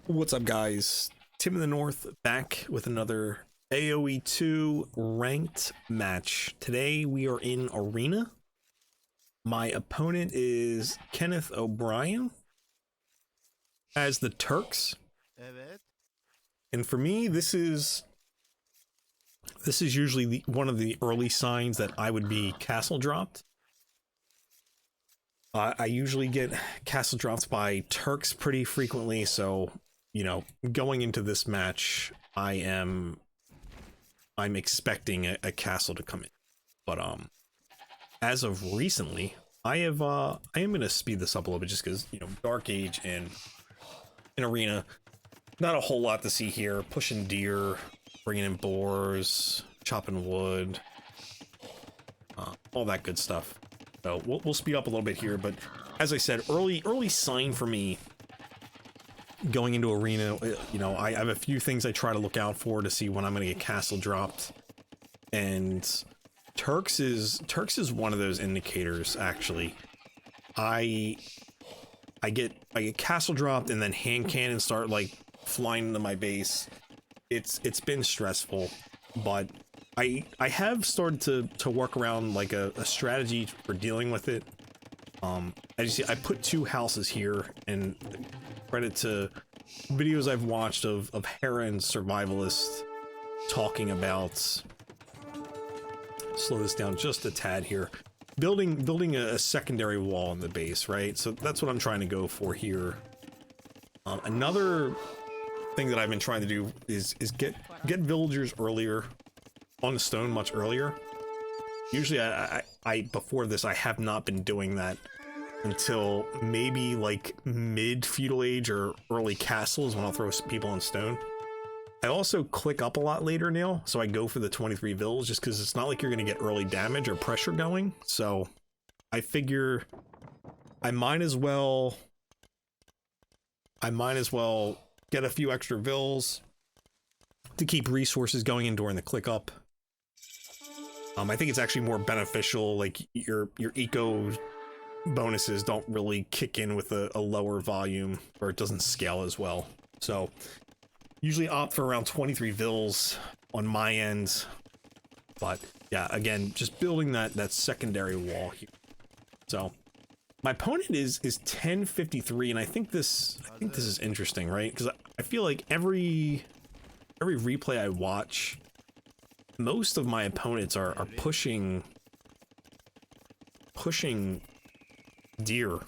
What's up, guys? Tim in the North back with another AoE2 ranked match. Today we are in Arena. My opponent is Kenneth O'Brien as the Turks. Evet. And for me, this is usually one of the early signs that I would be castle dropped. I usually get castle dropped by Turks pretty frequently, so you know, going into this match, I'm expecting a castle to come in. But as of recently, I am gonna speed this up a little bit just because, you know, Dark Age and in Arena, not a whole lot to see here. Pushing deer, bringing in boars, chopping wood, all that good stuff. So we'll speed up a little bit here, but as I said, early sign for me going into Arena, you know, I have a few things I try to look out for to see when I'm gonna get castle dropped, and Turks is one of those indicators. Actually, I get castle dropped and then hand cannons start like flying into my base. It's been stressful, but I have started to work around like a strategy for dealing with it. As you see, I put two houses here, and credit to videos I've watched of Hera and Survivalists talking about, slow this down just a tad here, building a secondary wall in the base, right? So that's what I'm trying to go for here. Another thing that I've been trying to do is get villagers earlier on the stone, much earlier. Usually I before this I have not been doing that until maybe like mid feudal age or early castles, when I'll throw people on stone. I also click up a lot later now, so I go for the 23 vills just because it's not like you're going to get early damage or pressure going. So I figure I might as well get a few extra vills to keep resources going in during the click up. I think it's actually more beneficial. Like your eco bonuses don't really kick in with a lower volume, or it doesn't scale as well. So usually opt for around 23 vills on my end. But yeah, again, just building that secondary wall here. So my opponent is 1053, and I think this is interesting, right? Because I feel like every replay I watch, most of my opponents are pushing deer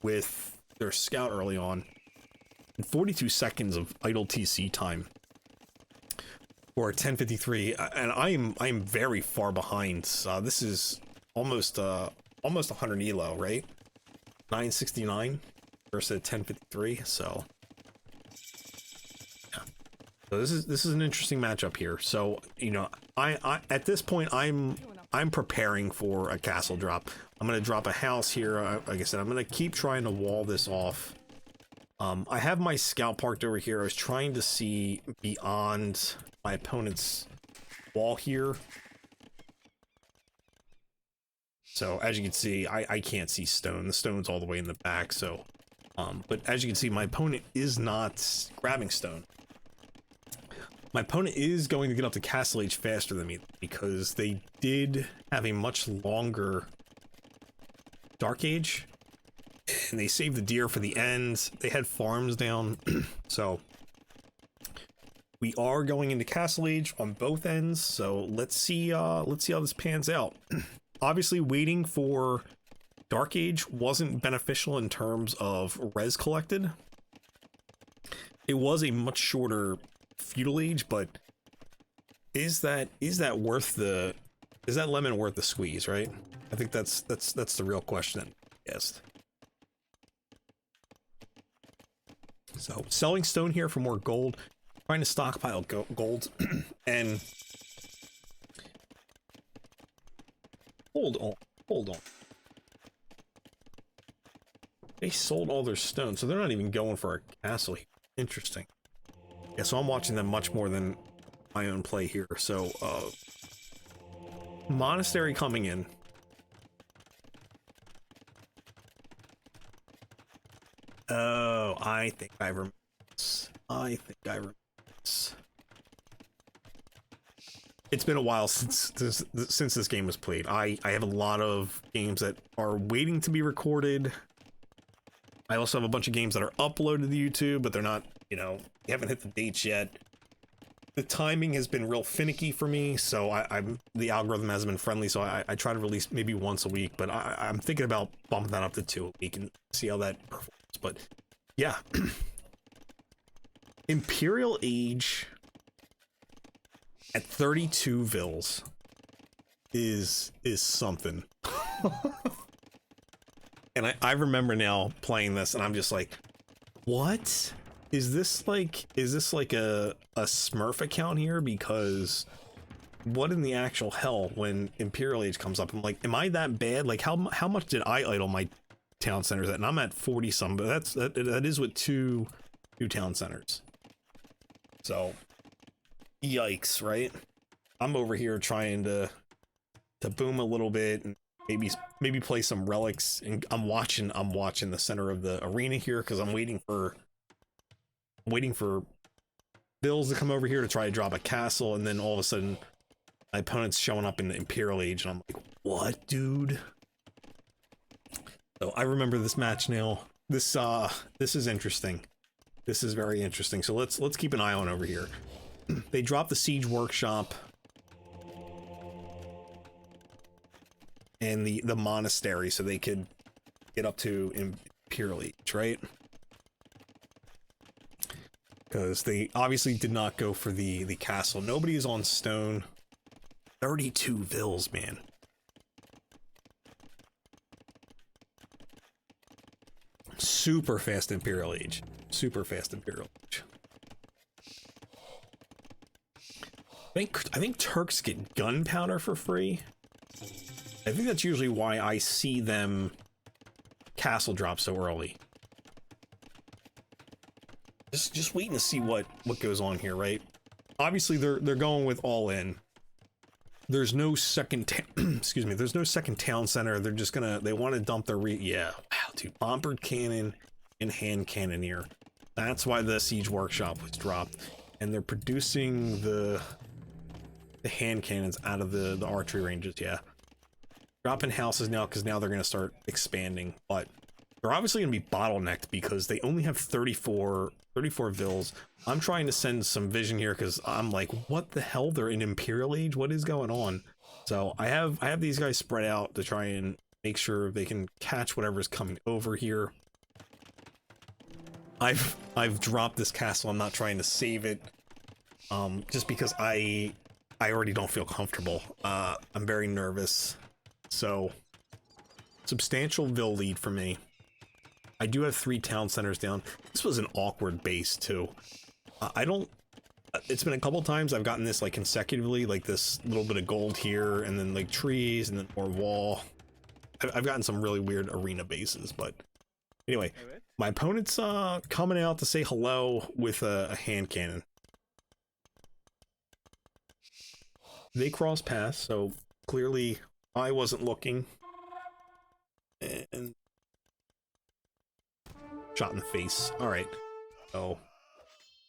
with their scout early on, and 42 seconds of idle TC time for 1053, and I am very far behind. This is almost 100 elo, right? 969 versus 1053. So yeah. So this is an interesting matchup here. So, you know, I at this point I'm preparing for a castle drop. I'm gonna drop a house here. Like I said, I'm gonna keep trying to wall this off. I have my scout parked over here. I was trying to see beyond my opponent's wall here. So as you can see, I can't see stone. The stone's all the way in the back. So, but as you can see, my opponent is not grabbing stone. My opponent is going to get up to castle age faster than me because they did have a much longer Dark Age, and they saved the deer for the end. They had farms down. So we are going into castle age on both ends. So let's see how this pans out. Obviously, waiting for Dark Age wasn't beneficial in terms of res collected. It was a much shorter feudal age, but is that lemon worth the squeeze, right? I think that's the real question. Yes. So selling stone here for more gold, trying to stockpile gold, and hold on. They sold all their stone, so they're not even going for a castle here. Interesting. Yeah, so I'm watching them much more than my own play here. So, monastery coming in. Oh, I think I remember this. I think I remember this. It's been a while since this game was played. I have a lot of games that are waiting to be recorded. I also have a bunch of games that are uploaded to YouTube, but they're not, you know, you haven't hit the dates yet. The timing has been real finicky for me, so the algorithm hasn't been friendly, so I try to release maybe once a week, but I'm thinking about bumping that up to 2 a week and see how that performs. But yeah, Imperial Age at 32 Vils is something. And I remember now playing this, and I'm just like, what? Is this like a Smurf account here? Because what in the actual hell when Imperial Age comes up? I'm like, am I that bad? Like, how much did I idle my town centers at? And I'm at 40 some, but that is with two town centers. So, yikes, right? I'm over here trying to boom a little bit and maybe play some relics, and I'm watching the center of the arena here because I'm waiting for Bills to come over here to try to drop a castle, and then all of a sudden my opponent's showing up in the Imperial Age, and I'm like, what, dude? So I remember this match now. This is interesting. This is very interesting. So let's keep an eye on over here. They dropped the Siege Workshop and the monastery so they could get up to Imperial Age, right? Because they obviously did not go for the castle. Nobody is on stone. 32 Vils, man. Super fast Imperial Age. Super fast Imperial Age. I think Turks get gunpowder for free. I think that's usually why I see them castle drop so early. Just waiting to see what goes on here, right? Obviously they're going with all in. There's no second excuse me, there's no second town center. They're just they want to dump their yeah, wow, dude, bombard cannon and hand cannoneer. That's why the Siege Workshop was dropped, and they're producing the hand cannons out of the archery ranges. Yeah, dropping houses now because now they're going to start expanding, but they're obviously going to be bottlenecked because they only have 34 Vils. I'm trying to send some vision here because I'm like, what the hell? They're in Imperial Age? What is going on? So I have these guys spread out to try and make sure they can catch whatever's coming over here. I've dropped this castle. I'm not trying to save it, just because I already don't feel comfortable. I'm very nervous. So substantial Vil lead for me. I do have 3 town centers down. This was an awkward base too. It's been a couple times I've gotten this like consecutively, like this little bit of gold here, and then like trees, and then more wall. I've gotten some really weird arena bases, but anyway, my opponent's coming out to say hello with a hand cannon. They cross paths, so clearly I wasn't looking. And shot in the face. All right. So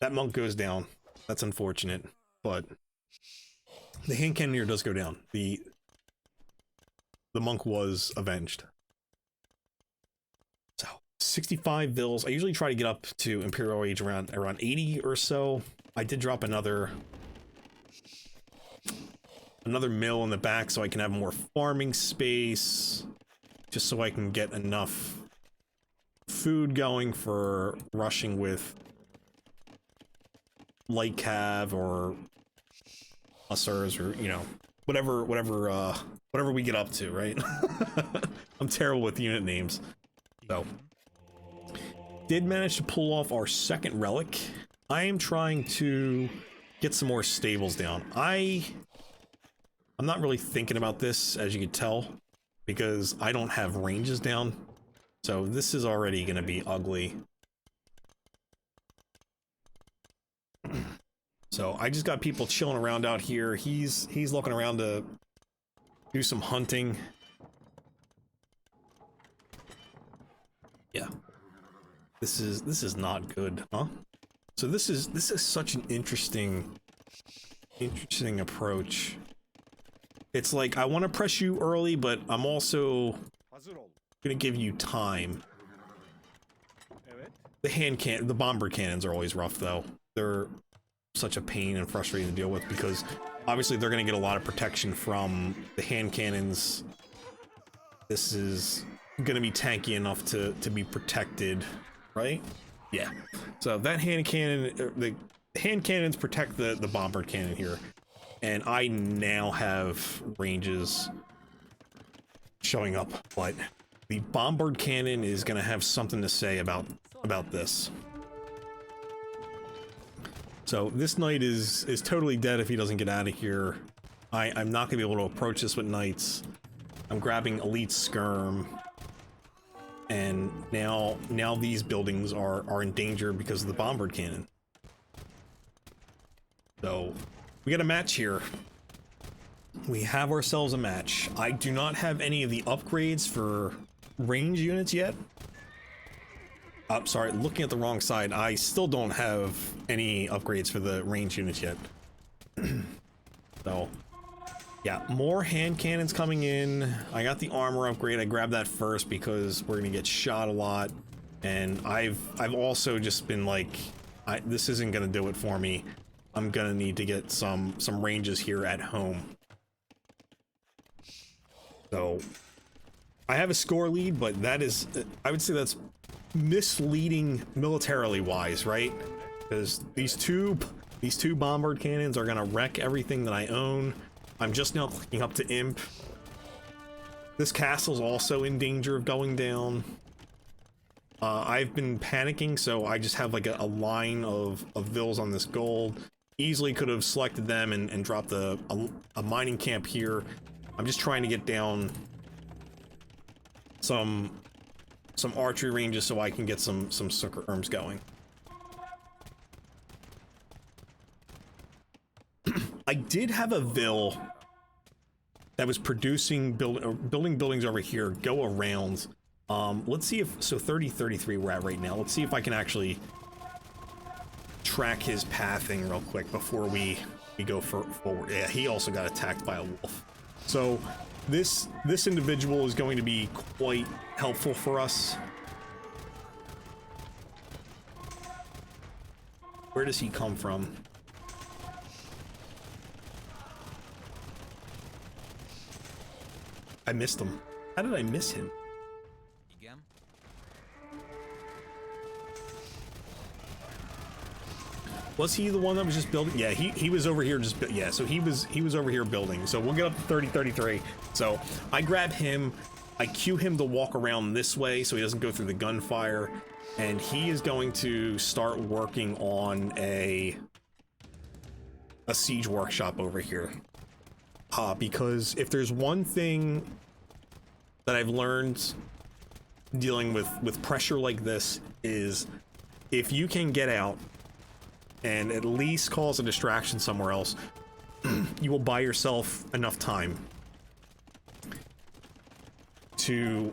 that monk goes down. That's unfortunate, but the hand cannoneer does go down. The monk was avenged. So 65 Vils. I usually try to get up to Imperial Age around 80 or so. I did drop another mill in the back so I can have more farming space, just so I can get enough food going for rushing with light cav or hussars, or you know, whatever we get up to, right? I'm terrible with unit names. So did manage to pull off our second relic. I am trying to get some more stables down. I'm not really thinking about this, as you can tell, because I don't have ranges down. So this is already going to be ugly. So I just got people chilling around out here. He's looking around to do some hunting. Yeah. This is not good, huh? So this is such an interesting approach. It's like I want to press you early, but I'm also gonna give you time. The bombard cannons are always rough though. They're such a pain and frustrating to deal with because obviously they're gonna get a lot of protection from the hand cannons. This is gonna be tanky enough to be protected, right? Yeah. So that hand cannon, the hand cannons protect the bombard cannon here, and I now have ranges showing up, but the bombard cannon is gonna have something to say about this. So this knight is totally dead if he doesn't get out of here. I'm not gonna be able to approach this with knights. I'm grabbing elite skirm, and now these buildings are in danger because of the bombard cannon. So we got a match here. We have ourselves a match. I do not have any of the upgrades for range units yet. Sorry, looking at the wrong side. I still don't have any upgrades for the range units yet. So, yeah, more hand cannons coming in. I got the armor upgrade. I grabbed that first because we're gonna get shot a lot. And I've also just been like, this isn't gonna do it for me. I'm gonna need to get some ranges here at home. So, I have a score lead, but that is, I would say that's misleading militarily wise, right? Because these two bombard cannons are gonna wreck everything that I own. I'm just now clicking up to Imp. This castle's also in danger of going down. I've been panicking, so I just have like a line of vills on this gold. Easily could have selected them and dropped a mining camp here. I'm just trying to get down some archery ranges so I can get some skirms going. I did have a vill that was producing building buildings over here go around. Let's see if 30-33 we're at right now. Let's see if I can actually track his pathing real quick before we go forward. Yeah, he also got attacked by a wolf. So this individual is going to be quite helpful for us. Where does he come from? I missed him. How did I miss him? Was he the one that was just building? Yeah, he was over here just, yeah, so he was over here building. So we'll get up to 30-33. So I grab him, I cue him to walk around this way so he doesn't go through the gunfire, and he is going to start working on a siege workshop over here. Because if there's one thing that I've learned dealing with pressure like this is if you can get out and at least cause a distraction somewhere else, you will buy yourself enough time to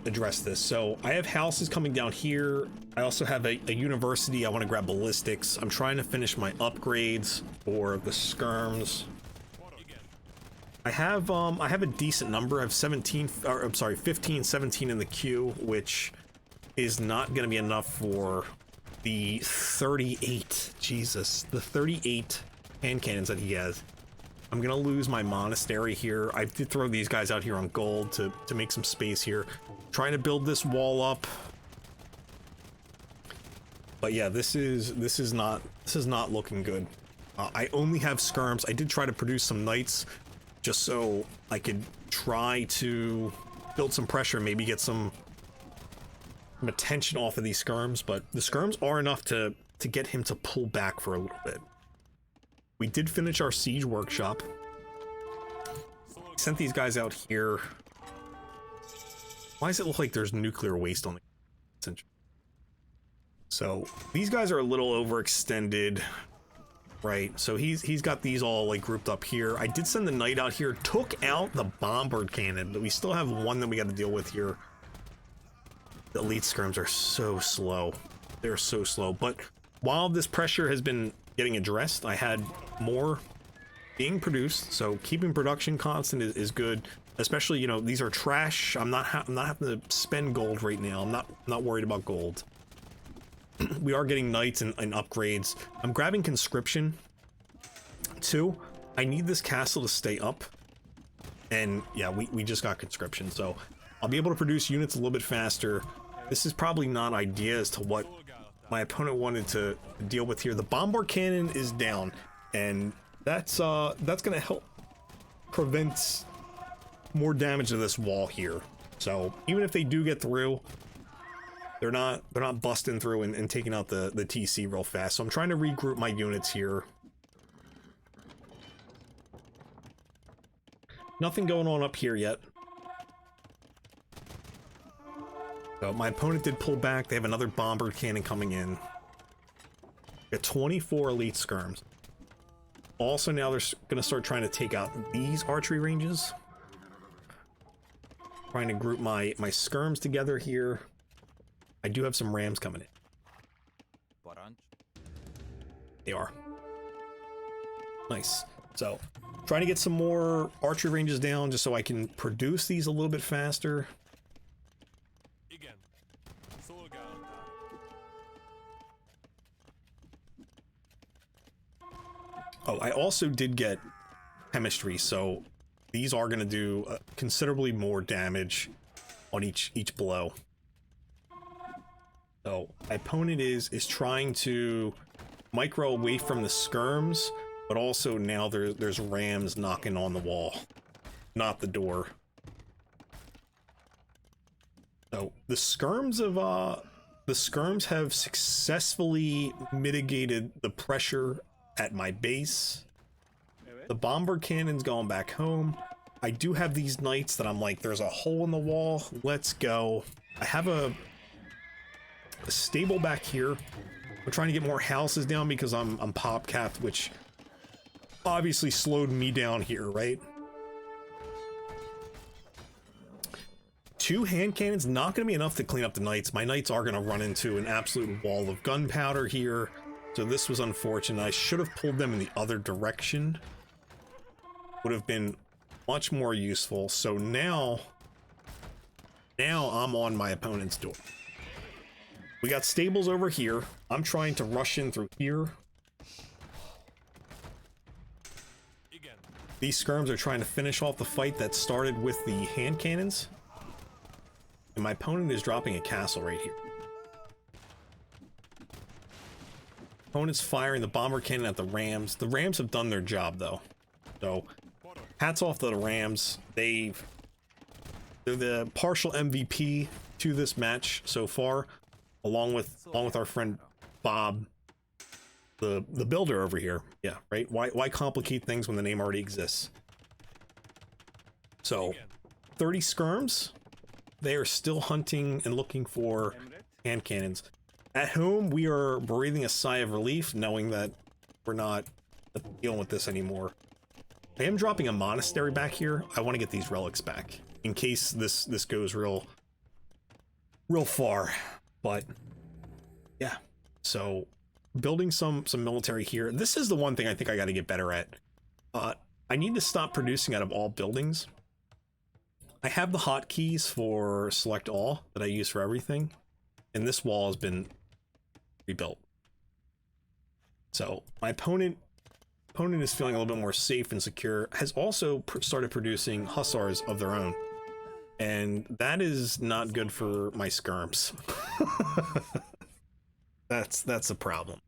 address this. So I have houses coming down here. I also have a university. I want to grab ballistics. I'm trying to finish my upgrades for the skirms. I have a decent number. I have 15, 17 in the queue, which is not going to be enough for the 38, Jesus, the 38 hand cannons that he has. I'm gonna lose my monastery here. I did throw these guys out here on gold to make some space here. Trying to build this wall up. But yeah, this is not looking good. I only have skirms. I did try to produce some knights just so I could try to build some pressure, maybe get some attention off of these skirms, but the skirms are enough to get him to pull back for a little bit. We did finish our siege workshop. Sent these guys out here. Why does it look like there's nuclear waste on the... So these guys are a little overextended, right? So he's got these all like grouped up here. I did send the knight out here, took out the bombard cannon, but we still have one that we got to deal with here. The elite skirms are so slow. They're so slow, but while this pressure has been getting addressed, I had more being produced, so keeping production constant is good. Especially, you know, these are trash. I'm not having to spend gold right now. I'm not worried about gold. We are getting knights and upgrades. I'm grabbing conscription too. I need this castle to stay up, and yeah, we just got conscription, so I'll be able to produce units a little bit faster. This is probably not ideal as to what my opponent wanted to deal with here. The bombard cannon is down, and that's gonna help prevent more damage to this wall here. So even if they do get through, they're not busting through and taking out the TC real fast. So I'm trying to regroup my units here. Nothing going on up here yet. So my opponent did pull back. They have another bomber cannon coming in. Got 24 elite skirms. Also now they're gonna start trying to take out these archery ranges. Trying to group my skirms together here. I do have some rams coming in. They are. Nice. So, trying to get some more archery ranges down just so I can produce these a little bit faster. Oh, I also did get chemistry, so these are going to do considerably more damage on each blow. So my opponent is trying to micro away from the skirms, but also now there's rams knocking on the wall, not the door. So the skirms have successfully mitigated the pressure at my base. The bomber cannon's going back home. I do have these knights that I'm like, there's a hole in the wall. Let's go. I have a stable back here. I'm trying to get more houses down because I'm pop capped, which obviously slowed me down here, right? 2 hand cannons, not going to be enough to clean up the knights. My knights are going to run into an absolute wall of gunpowder here. So this was unfortunate. I should have pulled them in the other direction. Would have been much more useful. So now I'm on my opponent's door. We got stables over here. I'm trying to rush in through here. These skirms are trying to finish off the fight that started with the hand cannons. And my opponent is dropping a castle right here. Opponent's firing the bomber cannon at the rams. The rams have done their job though. So hats off to the rams. They're the partial MVP to this match so far, along with our friend Bob, the builder over here. Yeah, right. Why complicate things when the name already exists? So 30 skirms. They are still hunting and looking for hand cannons. At home, we are breathing a sigh of relief, knowing that we're not dealing with this anymore. I am dropping a monastery back here. I want to get these relics back in case this goes real far. But yeah, so building some military here. This is the one thing I think I got to get better at. I need to stop producing out of all buildings. I have the hotkeys for select all that I use for everything, and this wall has been rebuilt. So my opponent is feeling a little bit more safe and secure, has also started producing hussars of their own, and that is not good for my skirms. That's a problem.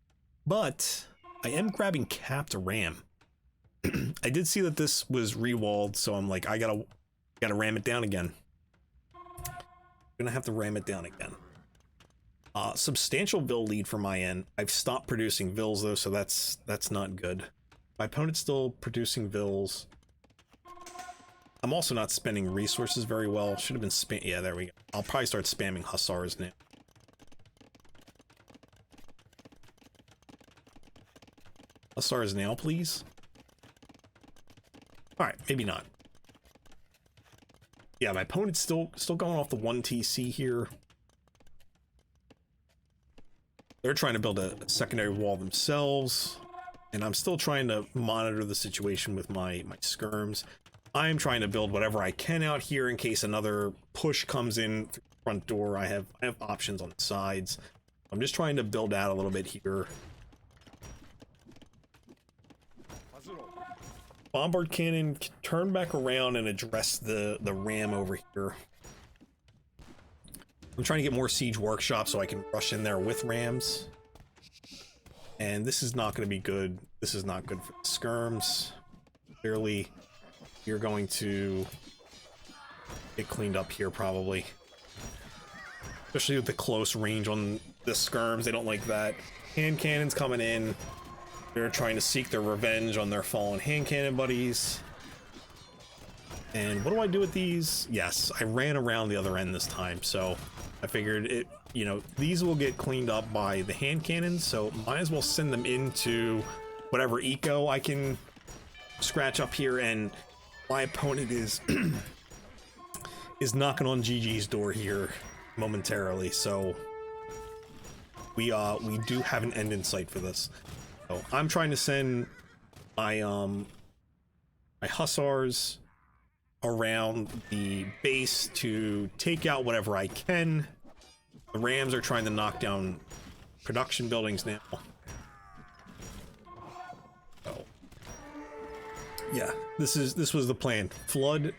But I am grabbing capped ram. I did see that this was rewalled, so I'm like, I gotta ram it down again. Gonna have to ram it down again. Substantial Vil lead for my end. I've stopped producing Vils though, so that's not good. My opponent's still producing Vils. I'm also not spending resources very well. Should have been yeah, there we go. I'll probably start spamming hussars now. Hussars now, please. All right, maybe not. Yeah, my opponent's still going off the 1 TC here. They're trying to build a secondary wall themselves, and I'm still trying to monitor the situation with my skirms. I'm trying to build whatever I can out here in case another push comes in through the front door. I have options on the sides. I'm just trying to build out a little bit here. Bombard cannon, turn back around and address the ram over here. I'm trying to get more siege workshop so I can rush in there with rams. And this is not going to be good. This is not good for the skirms. Clearly, you're going to get cleaned up here probably. Especially with the close range on the skirms. They don't like that. Hand cannons coming in. They're trying to seek their revenge on their fallen hand cannon buddies. And what do I do with these? Yes, I ran around the other end this time, so I figured it, you know, these will get cleaned up by the hand cannons, so might as well send them into whatever eco I can scratch up here. And my opponent is is knocking on GG's door here momentarily, so we do have an end in sight for this. So I'm trying to send my my hussars around the base to take out whatever I can. The rams are trying to knock down production buildings now. So yeah, this was the plan. Flood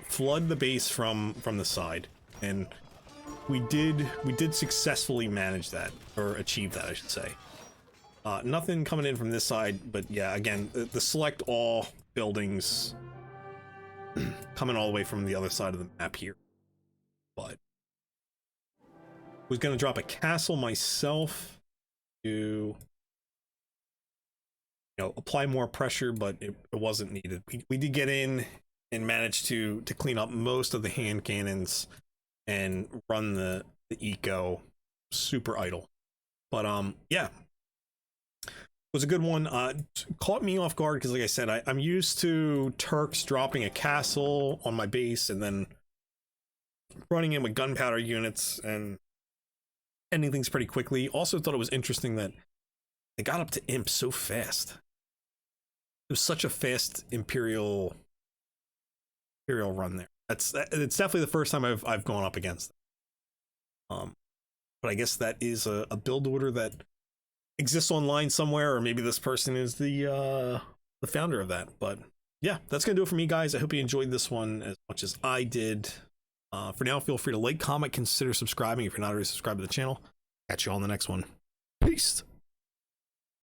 the base from the side, and we did successfully manage that, or achieve that, I should say. Nothing coming in from this side, but yeah, again, the select all buildings coming all the way from the other side of the map here. But was going to drop a castle myself to, you know, apply more pressure, but it wasn't needed. We did get in and manage to clean up most of the hand cannons and run the eco super idle. But yeah, was a good one. Caught me off guard because, like I said, I'm used to Turks dropping a castle on my base and then running in with gunpowder units and ending things pretty quickly. Also thought it was interesting that they got up to imp so fast. It was such a fast Imperial run there. It's definitely the first time I've gone up against them. But I guess that is a build order that exists online somewhere, or maybe this person is the founder of that. But yeah, that's gonna do it for me, guys. I hope you enjoyed this one as much as I did. For now, feel free to like, comment, consider subscribing if you're not already subscribed to the channel. Catch you on the next one. Peace.